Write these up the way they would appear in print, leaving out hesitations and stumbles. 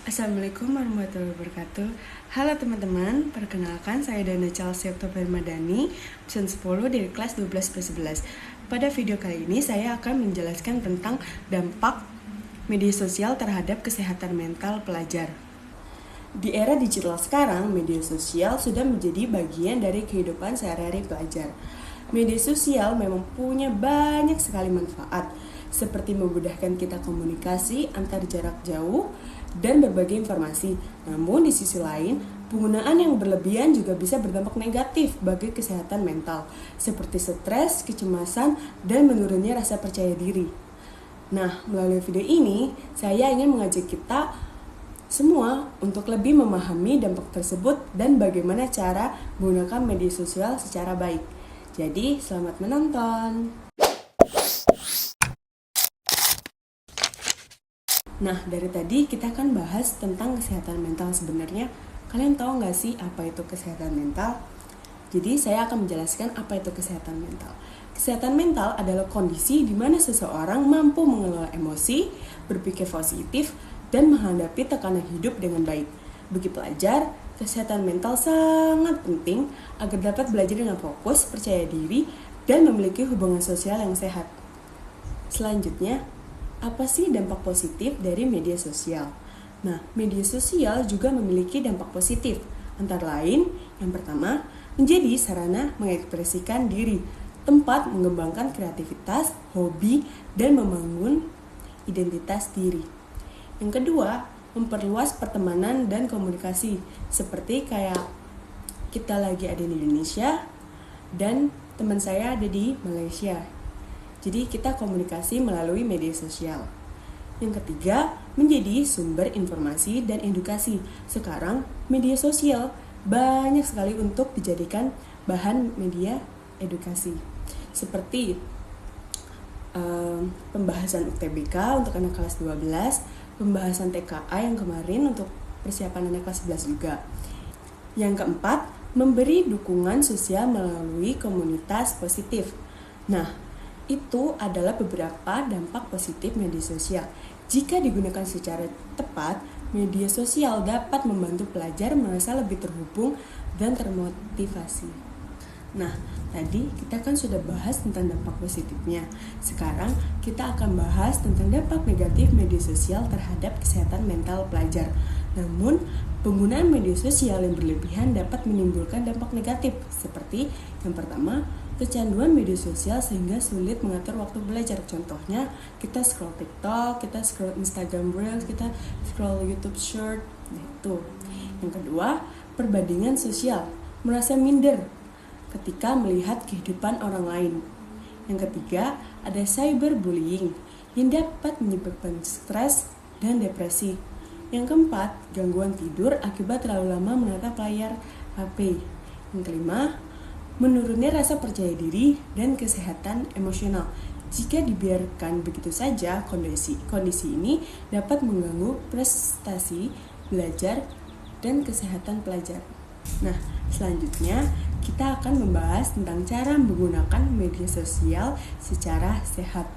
Assalamualaikum warahmatullahi wabarakatuh. Halo teman-teman, perkenalkan saya Dana Chelsea Oktober Madani, absen 10 dari kelas 12/11. Pada video kali ini saya akan menjelaskan tentang dampak media sosial terhadap kesehatan mental pelajar. Di era digital sekarang, media sosial sudah menjadi bagian dari kehidupan sehari-hari pelajar. Media sosial memang punya banyak sekali manfaat, seperti memudahkan kita komunikasi antar jarak jauh dan berbagai informasi. Namun di sisi lain, penggunaan yang berlebihan juga bisa berdampak negatif bagi kesehatan mental, seperti stres, kecemasan, dan menurunnya rasa percaya diri. Nah, melalui video ini, saya ingin mengajak kita semua untuk lebih memahami dampak tersebut dan bagaimana cara menggunakan media sosial secara baik. Jadi, selamat menonton. Nah, dari tadi kita kan bahas tentang kesehatan mental. Sebenarnya, kalian tahu nggak sih apa itu kesehatan mental? Jadi, saya akan menjelaskan apa itu kesehatan mental. Kesehatan mental adalah kondisi di mana seseorang mampu mengelola emosi, berpikir positif, dan menghadapi tekanan hidup dengan baik. Bagi pelajar, kesehatan mental sangat penting agar dapat belajar dengan fokus, percaya diri, dan memiliki hubungan sosial yang sehat. Selanjutnya, apa sih dampak positif dari media sosial? Nah, media sosial juga memiliki dampak positif. Antara lain, yang pertama, menjadi sarana mengekspresikan diri, tempat mengembangkan kreativitas, hobi, dan membangun identitas diri. Yang kedua, memperluas pertemanan dan komunikasi, seperti kayak kita lagi ada di Indonesia dan teman saya ada di Malaysia. Jadi kita komunikasi melalui media sosial. Yang ketiga, menjadi sumber informasi dan edukasi. Sekarang media sosial banyak sekali untuk dijadikan bahan media edukasi. Seperti pembahasan UTBK untuk anak kelas 12, pembahasan TKA yang kemarin untuk persiapan anak kelas 11 juga. Yang keempat, memberi dukungan sosial melalui komunitas positif. Nah, itu adalah beberapa dampak positif media sosial. Jika digunakan secara tepat, media sosial dapat membantu pelajar merasa lebih terhubung dan termotivasi. Nah, tadi kita kan sudah bahas tentang dampak positifnya. Sekarang kita akan bahas tentang dampak negatif media sosial terhadap kesehatan mental pelajar. Namun, penggunaan media sosial yang berlebihan dapat menimbulkan dampak negatif, seperti yang pertama, kecanduan media sosial sehingga sulit mengatur waktu belajar. Contohnya, kita scroll TikTok, kita scroll Instagram Reels, kita scroll YouTube Short, gitu. Yang kedua, perbandingan sosial, merasa minder ketika melihat kehidupan orang lain. Yang ketiga, ada cyberbullying yang dapat menyebabkan stres dan depresi. Yang keempat, gangguan tidur akibat terlalu lama menatap layar HP. Yang kelima, menurunnya rasa percaya diri dan kesehatan emosional. Jika dibiarkan begitu saja, kondisi ini dapat mengganggu prestasi belajar dan kesehatan pelajar. Nah, selanjutnya kita akan membahas tentang cara menggunakan media sosial secara sehat.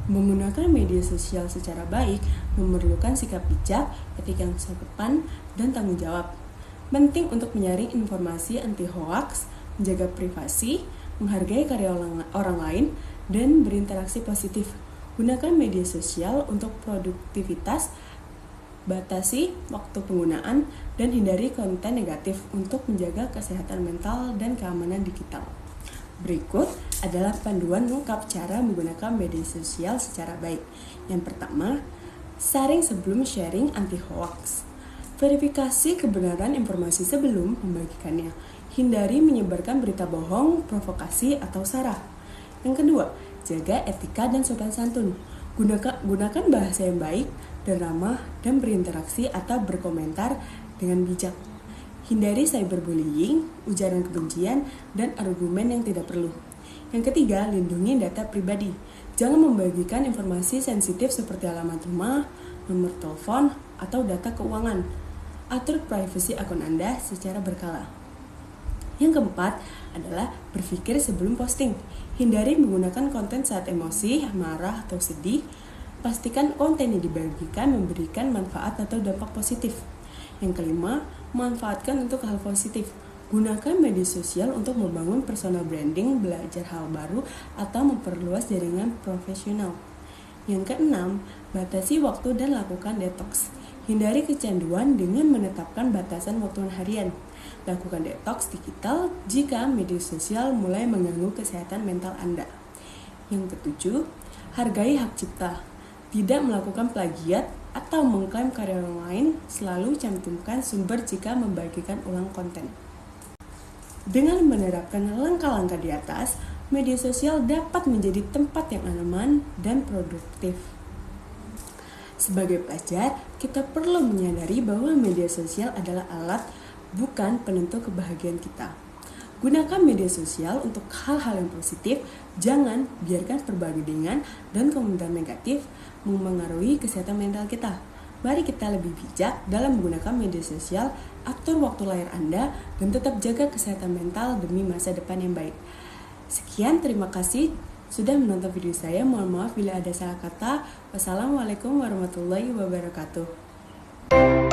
Menggunakan media sosial secara baik memerlukan sikap bijak, etika yang sopan, dan tanggung jawab. Penting untuk menyaring informasi anti hoax, menjaga privasi, menghargai karya orang lain, dan berinteraksi positif. Gunakan media sosial untuk produktivitas, batasi waktu penggunaan, dan hindari konten negatif untuk menjaga kesehatan mental dan keamanan digital. Berikut adalah panduan lengkap cara menggunakan media sosial secara baik. Yang pertama, saring sebelum sharing anti hoax. Verifikasi kebenaran informasi sebelum membagikannya. Hindari menyebarkan berita bohong, provokasi, atau sara. Yang kedua, jaga etika dan sopan santun. Gunakan bahasa yang baik dan ramah dan berinteraksi atau berkomentar dengan bijak. Hindari cyberbullying, ujaran kebencian, dan argumen yang tidak perlu. Yang ketiga, lindungi data pribadi. Jangan membagikan informasi sensitif seperti alamat rumah, nomor telepon, atau data keuangan. Atur privasi akun Anda secara berkala. Yang keempat adalah berpikir sebelum posting. Hindari menggunakan konten saat emosi, marah, atau sedih. Pastikan konten yang dibagikan memberikan manfaat atau dampak positif. Yang kelima, manfaatkan untuk hal positif. Gunakan media sosial untuk membangun personal branding, belajar hal baru, atau memperluas jaringan profesional. Yang keenam, batasi waktu dan lakukan detox. Hindari kecanduan dengan menetapkan batasan waktu harian. Lakukan detox digital jika media sosial mulai mengganggu kesehatan mental Anda. Yang ketujuh, hargai hak cipta. Tidak melakukan plagiat atau mengklaim karya orang lain, selalu cantumkan sumber jika membagikan ulang konten. Dengan menerapkan langkah-langkah di atas, media sosial dapat menjadi tempat yang aman dan produktif. Sebagai pelajar, kita perlu menyadari bahwa media sosial adalah alat, bukan penentu kebahagiaan kita. Gunakan media sosial untuk hal-hal yang positif, jangan biarkan perbandingan dan komentar negatif memengaruhi kesehatan mental kita. Mari kita lebih bijak dalam menggunakan media sosial, atur waktu layar Anda, dan tetap jaga kesehatan mental demi masa depan yang baik. Sekian, terima kasih sudah menonton video saya. Mohon maaf bila ada salah kata. Wassalamualaikum warahmatullahi wabarakatuh.